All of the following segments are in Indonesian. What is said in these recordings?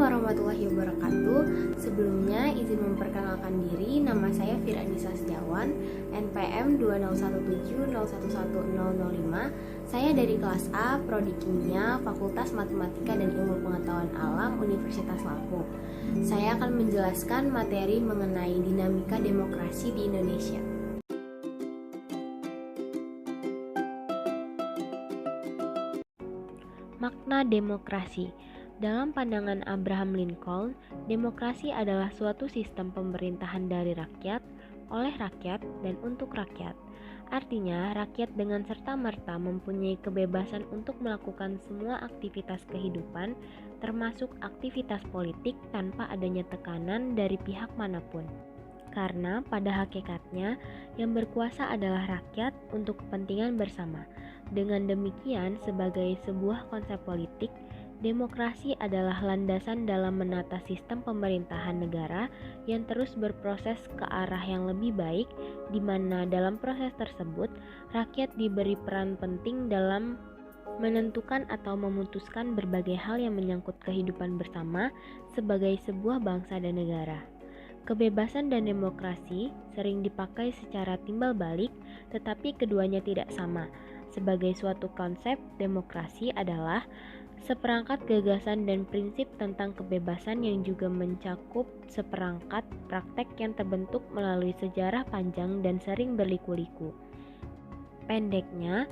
warahmatullahi wabarakatuh. Sebelumnya izin memperkenalkan diri, nama saya Firanisa Setiawan, NPM 20170111005. Saya dari kelas A, Prodi Kimia, Fakultas Matematika dan Ilmu Pengetahuan Alam, Universitas Lampung. Saya akan menjelaskan materi mengenai dinamika demokrasi di Indonesia. Makna demokrasi. Dalam pandangan Abraham Lincoln, demokrasi adalah suatu sistem pemerintahan dari rakyat, oleh rakyat, dan untuk rakyat. Artinya, rakyat dengan serta-merta mempunyai kebebasan untuk melakukan semua aktivitas kehidupan, termasuk aktivitas politik tanpa adanya tekanan dari pihak manapun. Karena pada hakikatnya, yang berkuasa adalah rakyat untuk kepentingan bersama. Dengan demikian, sebagai sebuah konsep politik, demokrasi adalah landasan dalam menata sistem pemerintahan negara yang terus berproses ke arah yang lebih baik, di mana dalam proses tersebut, rakyat diberi peran penting dalam menentukan atau memutuskan berbagai hal yang menyangkut kehidupan bersama sebagai sebuah bangsa dan negara. Kebebasan dan demokrasi sering dipakai secara timbal balik, tetapi keduanya tidak sama. Sebagai suatu konsep, demokrasi adalah seperangkat gagasan dan prinsip tentang kebebasan yang juga mencakup seperangkat praktek yang terbentuk melalui sejarah panjang dan sering berliku-liku. Pendeknya,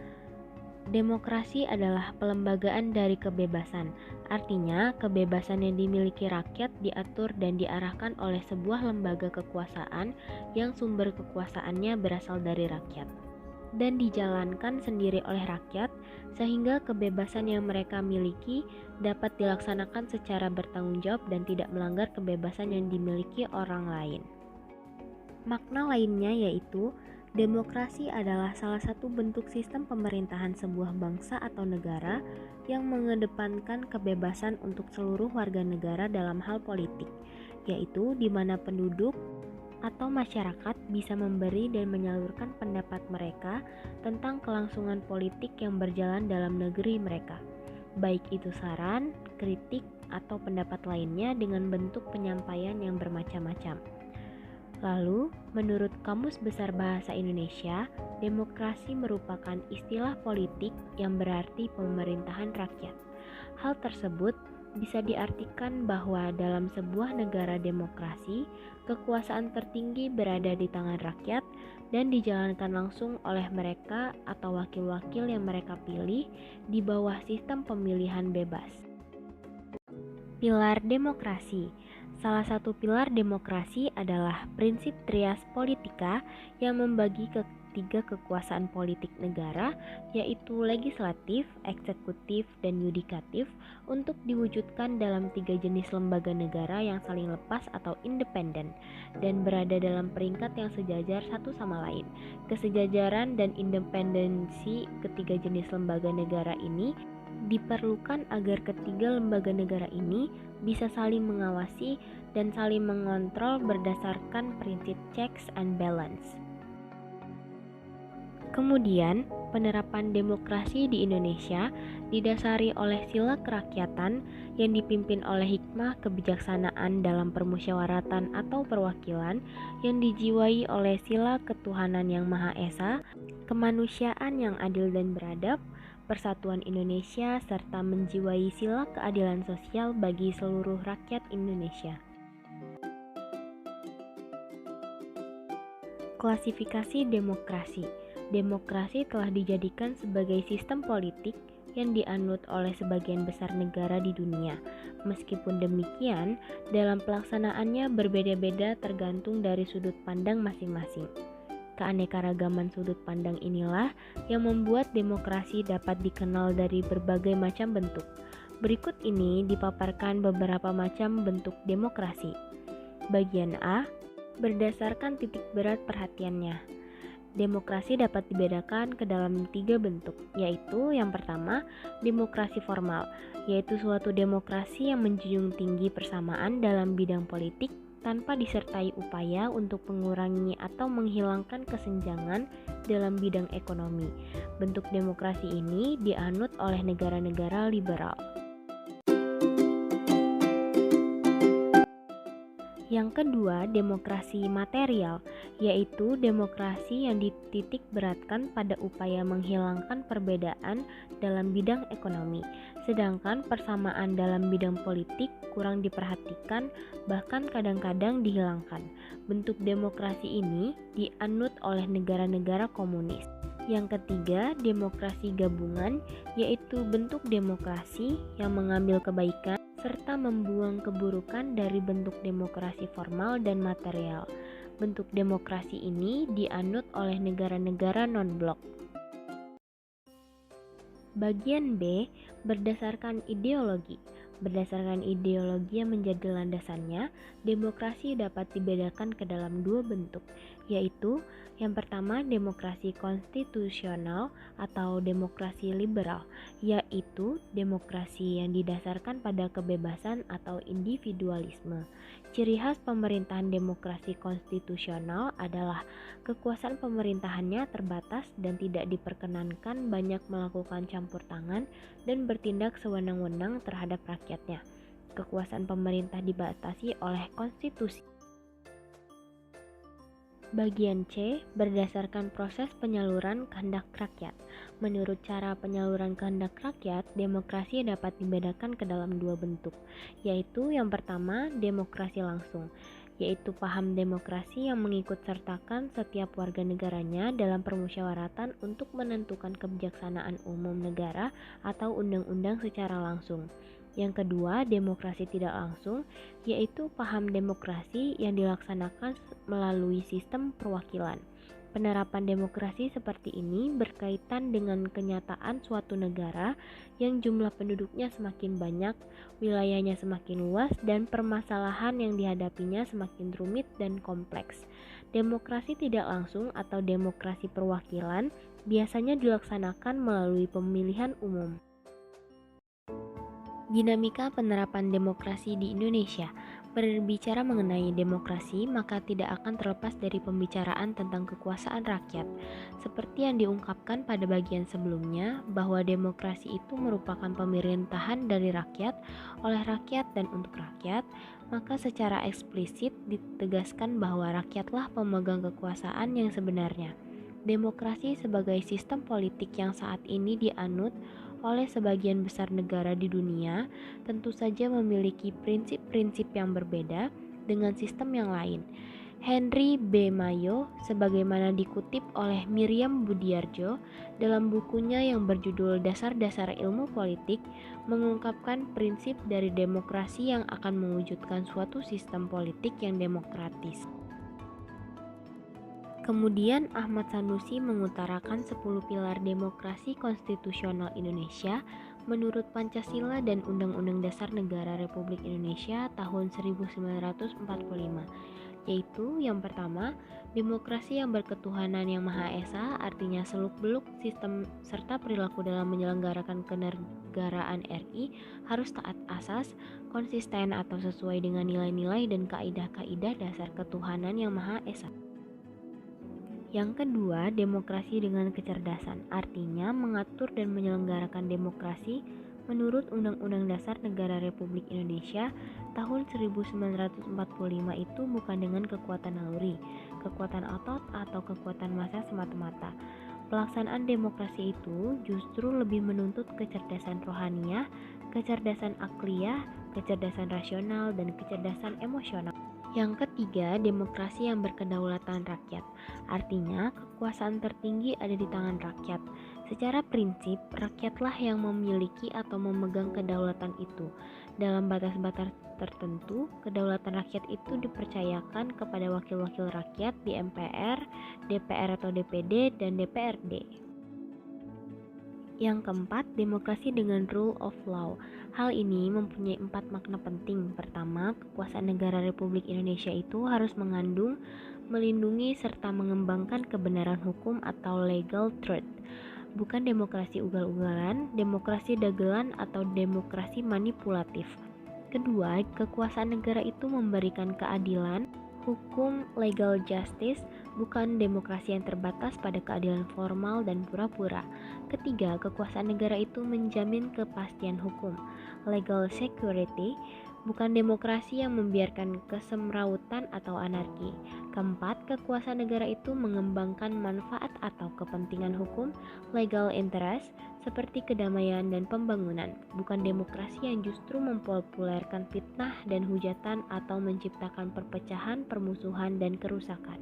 demokrasi adalah pelembagaan dari kebebasan. Artinya, kebebasan yang dimiliki rakyat diatur dan diarahkan oleh sebuah lembaga kekuasaan yang sumber kekuasaannya berasal dari rakyat dan dijalankan sendiri oleh rakyat, sehingga kebebasan yang mereka miliki dapat dilaksanakan secara bertanggung jawab dan tidak melanggar kebebasan yang dimiliki orang lain. Makna lainnya yaitu, demokrasi adalah salah satu bentuk sistem pemerintahan sebuah bangsa atau negara yang mengedepankan kebebasan untuk seluruh warga negara dalam hal politik, yaitu di mana penduduk atau masyarakat bisa memberi dan menyalurkan pendapat mereka tentang kelangsungan politik yang berjalan dalam negeri mereka, baik itu saran, kritik, atau pendapat lainnya dengan bentuk penyampaian yang bermacam-macam. Lalu, menurut Kamus Besar Bahasa Indonesia, demokrasi merupakan istilah politik yang berarti pemerintahan rakyat. Hal tersebut bisa diartikan bahwa dalam sebuah negara demokrasi, kekuasaan tertinggi berada di tangan rakyat dan dijalankan langsung oleh mereka atau wakil-wakil yang mereka pilih di bawah sistem pemilihan bebas. Pilar demokrasi. Salah satu pilar demokrasi adalah prinsip trias politika yang membagi ketiga kekuasaan politik negara, yaitu legislatif, eksekutif, dan yudikatif, untuk diwujudkan dalam tiga jenis lembaga negara yang saling lepas atau independen dan berada dalam peringkat yang sejajar satu sama lain. Kesejajaran dan independensi ketiga jenis lembaga negara ini diperlukan agar ketiga lembaga negara ini bisa saling mengawasi dan saling mengontrol berdasarkan prinsip checks and balance. Kemudian, penerapan demokrasi di Indonesia didasari oleh sila kerakyatan yang dipimpin oleh hikmah kebijaksanaan dalam permusyawaratan atau perwakilan yang dijiwai oleh sila ketuhanan yang Maha Esa, kemanusiaan yang adil dan beradab, persatuan Indonesia, serta menjiwai sila keadilan sosial bagi seluruh rakyat Indonesia. Klasifikasi demokrasi. Demokrasi telah dijadikan sebagai sistem politik yang dianut oleh sebagian besar negara di dunia. Meskipun demikian, dalam pelaksanaannya berbeda-beda tergantung dari sudut pandang masing-masing. Keanekaragaman sudut pandang inilah yang membuat demokrasi dapat dikenal dari berbagai macam bentuk. Berikut ini dipaparkan beberapa macam bentuk demokrasi. Bagian A, berdasarkan titik berat perhatiannya. Demokrasi dapat dibedakan ke dalam tiga bentuk, yaitu yang pertama, demokrasi formal, yaitu suatu demokrasi yang menjunjung tinggi persamaan dalam bidang politik tanpa disertai upaya untuk mengurangi atau menghilangkan kesenjangan dalam bidang ekonomi. Bentuk demokrasi ini dianut oleh negara-negara liberal. Yang kedua, demokrasi material, yaitu demokrasi yang dititik beratkan pada upaya menghilangkan perbedaan dalam bidang ekonomi, sedangkan persamaan dalam bidang politik kurang diperhatikan, bahkan kadang-kadang dihilangkan. Bentuk demokrasi ini dianut oleh negara-negara komunis. Yang ketiga, demokrasi gabungan, yaitu bentuk demokrasi yang mengambil kebaikan serta membuang keburukan dari bentuk demokrasi formal dan material. Bentuk demokrasi ini dianut oleh negara-negara non-blok. Bagian B, berdasarkan ideologi. Berdasarkan ideologi yang menjadi landasannya, demokrasi dapat dibedakan ke dalam dua bentuk, yaitu yang pertama demokrasi konstitusional atau demokrasi liberal, yaitu demokrasi yang didasarkan pada kebebasan atau individualisme. Ciri khas pemerintahan demokrasi konstitusional adalah kekuasaan pemerintahannya terbatas dan tidak diperkenankan banyak melakukan campur tangan dan bertindak sewenang-wenang terhadap rakyatnya. Kekuasaan pemerintah dibatasi oleh konstitusi. Bagian C, berdasarkan proses penyaluran kehendak rakyat. Menurut cara penyaluran kehendak rakyat, demokrasi dapat dibedakan ke dalam dua bentuk, yaitu yang pertama, demokrasi langsung, yaitu paham demokrasi yang mengikut sertakan setiap warga negaranya dalam permusyawaratan untuk menentukan kebijaksanaan umum negara atau undang-undang secara langsung. Yang kedua, demokrasi tidak langsung, yaitu paham demokrasi yang dilaksanakan melalui sistem perwakilan. Penerapan demokrasi seperti ini berkaitan dengan kenyataan suatu negara yang jumlah penduduknya semakin banyak, wilayahnya semakin luas, dan permasalahan yang dihadapinya semakin rumit dan kompleks. Demokrasi tidak langsung atau demokrasi perwakilan biasanya dilaksanakan melalui pemilihan umum. Dinamika penerapan demokrasi di Indonesia. Berbicara mengenai demokrasi, maka tidak akan terlepas dari pembicaraan tentang kekuasaan rakyat. Seperti yang diungkapkan pada bagian sebelumnya, bahwa demokrasi itu merupakan pemerintahan dari rakyat, oleh rakyat dan untuk rakyat, maka secara eksplisit ditegaskan bahwa rakyatlah pemegang kekuasaan yang sebenarnya. Demokrasi sebagai sistem politik yang saat ini dianut oleh sebagian besar negara di dunia tentu saja memiliki prinsip-prinsip yang berbeda dengan sistem yang lain. Henry B. Mayo, sebagaimana dikutip oleh Miriam Budiarjo dalam bukunya yang berjudul Dasar-Dasar Ilmu Politik, mengungkapkan prinsip dari demokrasi yang akan mewujudkan suatu sistem politik yang demokratis. Kemudian Ahmad Sanusi mengutarakan 10 pilar demokrasi konstitusional Indonesia menurut Pancasila dan Undang-Undang Dasar Negara Republik Indonesia tahun 1945, yaitu yang pertama, demokrasi yang berketuhanan yang Maha Esa, artinya seluk-beluk sistem serta perilaku dalam menyelenggarakan kenegaraan RI harus taat asas, konsisten atau sesuai dengan nilai-nilai dan kaidah-kaidah dasar ketuhanan yang Maha Esa. Yang kedua, demokrasi dengan kecerdasan, artinya mengatur dan menyelenggarakan demokrasi menurut Undang-Undang Dasar Negara Republik Indonesia tahun 1945 itu bukan dengan kekuatan naluri, kekuatan otot, atau kekuatan massa semata-mata. Pelaksanaan demokrasi itu justru lebih menuntut kecerdasan rohaniah, kecerdasan akliyah, kecerdasan rasional, dan kecerdasan emosional. Yang ketiga, demokrasi yang berkedaulatan rakyat. Artinya, kekuasaan tertinggi ada di tangan rakyat. Secara prinsip, rakyatlah yang memiliki atau memegang kedaulatan itu. Dalam batas-batas tertentu, kedaulatan rakyat itu dipercayakan kepada wakil-wakil rakyat di MPR, DPR atau DPD, dan DPRD. Yang keempat, demokrasi dengan rule of law. Hal ini mempunyai 4 makna penting. Pertama, kekuasaan negara Republik Indonesia itu harus mengandung, melindungi, serta mengembangkan kebenaran hukum atau legal truth. Bukan demokrasi ugal-ugalan, demokrasi dagelan, atau demokrasi manipulatif. Kedua, kekuasaan negara itu memberikan keadilan, hukum, legal justice, bukan demokrasi yang terbatas pada keadilan formal dan pura-pura. Ketiga, kekuasaan negara itu menjamin kepastian hukum, legal security, bukan demokrasi yang membiarkan kesemrautan atau anarki. Keempat, kekuasaan negara itu mengembangkan manfaat atau kepentingan hukum, legal interest, seperti kedamaian dan pembangunan, bukan demokrasi yang justru mempopulerkan fitnah dan hujatan atau menciptakan perpecahan, permusuhan, dan kerusakan.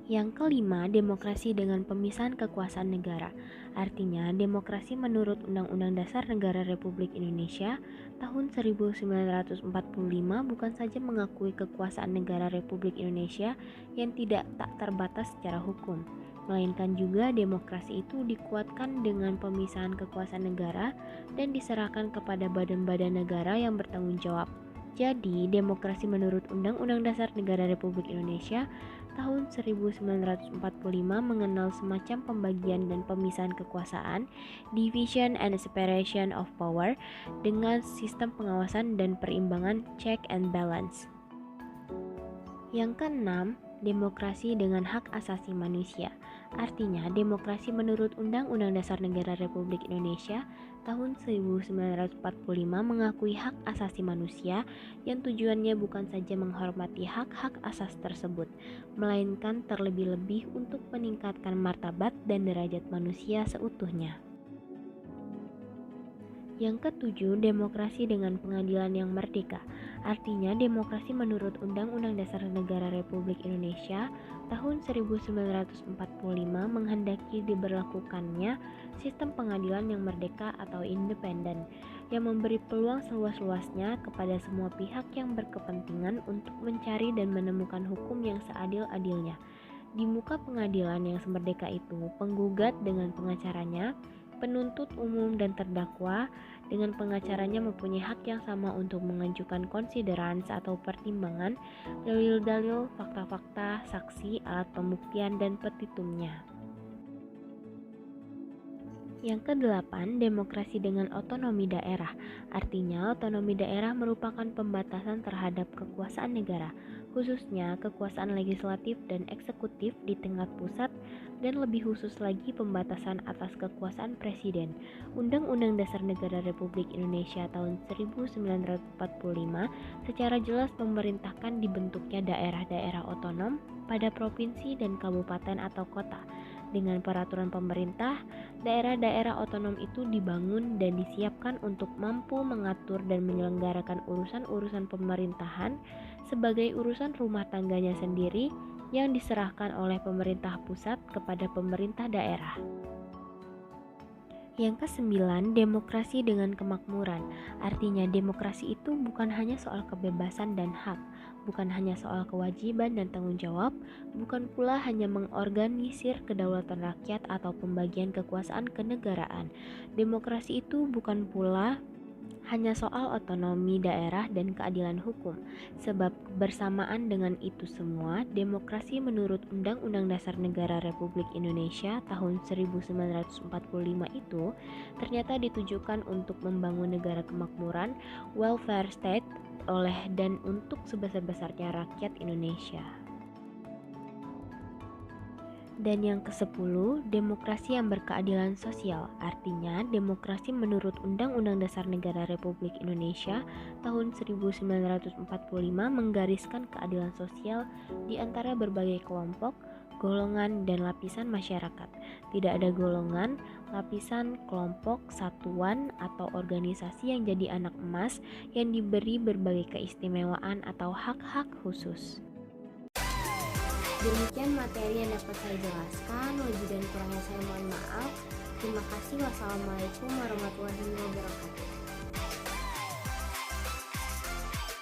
Yang kelima, demokrasi dengan pemisahan kekuasaan negara. Artinya, demokrasi menurut Undang-Undang Dasar Negara Republik Indonesia tahun 1945 bukan saja mengakui kekuasaan negara Republik Indonesia yang tak terbatas secara hukum, melainkan juga demokrasi itu dikuatkan dengan pemisahan kekuasaan negara dan diserahkan kepada badan-badan negara yang bertanggung jawab. Jadi, demokrasi menurut Undang-Undang Dasar Negara Republik Indonesia tahun 1945 mengenal semacam pembagian dan pemisahan kekuasaan, division and separation of power, dengan sistem pengawasan dan perimbangan check and balance. Yang keenam, demokrasi dengan hak asasi manusia. Artinya, demokrasi menurut Undang-Undang Dasar Negara Republik Indonesia tahun 1945 mengakui hak asasi manusia yang tujuannya bukan saja menghormati hak-hak asas tersebut, melainkan terlebih-lebih untuk meningkatkan martabat dan derajat manusia seutuhnya. Yang ketujuh, demokrasi dengan pengadilan yang merdeka. Artinya, demokrasi menurut Undang-Undang Dasar Negara Republik Indonesia tahun 1945 menghendaki diberlakukannya sistem pengadilan yang merdeka atau independen, yang memberi peluang seluas-luasnya kepada semua pihak yang berkepentingan untuk mencari dan menemukan hukum yang seadil-adilnya. Di muka pengadilan yang semerdeka itu, penggugat dengan pengacaranya, penuntut umum dan terdakwa dengan pengacaranya mempunyai hak yang sama untuk mengajukan konsiderans atau pertimbangan, dalil-dalil, fakta-fakta, saksi, alat pembuktian, dan petitumnya. Yang kedelapan, demokrasi dengan otonomi daerah. Artinya, otonomi daerah merupakan pembatasan terhadap kekuasaan negara, khususnya kekuasaan legislatif dan eksekutif di tingkat pusat, dan lebih khusus lagi pembatasan atas kekuasaan presiden. Undang-Undang Dasar Negara Republik Indonesia tahun 1945 secara jelas memerintahkan dibentuknya daerah-daerah otonom pada provinsi dan kabupaten atau kota. Dengan peraturan pemerintah, daerah-daerah otonom itu dibangun dan disiapkan untuk mampu mengatur dan menyelenggarakan urusan-urusan pemerintahan sebagai urusan rumah tangganya sendiri yang diserahkan oleh pemerintah pusat kepada pemerintah daerah. Yang kesembilan, demokrasi dengan kemakmuran. Artinya, demokrasi itu bukan hanya soal kebebasan dan hak, bukan hanya soal kewajiban dan tanggung jawab, bukan pula hanya mengorganisir kedaulatan rakyat atau pembagian kekuasaan kenegaraan. Demokrasi itu bukan pula hanya soal otonomi daerah dan keadilan hukum, sebab bersamaan dengan itu semua, demokrasi menurut Undang-Undang Dasar Negara Republik Indonesia tahun 1945 itu ternyata ditujukan untuk membangun negara kemakmuran, welfare state, oleh dan untuk sebesar-besarnya rakyat Indonesia. Dan yang ke-10, demokrasi yang berkeadilan sosial. Artinya, demokrasi menurut Undang-Undang Dasar Negara Republik Indonesia tahun 1945 menggariskan keadilan sosial di antara berbagai kelompok, golongan, dan lapisan masyarakat. Tidak ada golongan, lapisan, kelompok, satuan, atau organisasi yang jadi anak emas yang diberi berbagai keistimewaan atau hak-hak khusus. Demikian materi yang dapat saya jelaskan. Lebih dan kurangnya saya mohon maaf. Terima kasih. Wassalamualaikum warahmatullahi wabarakatuh.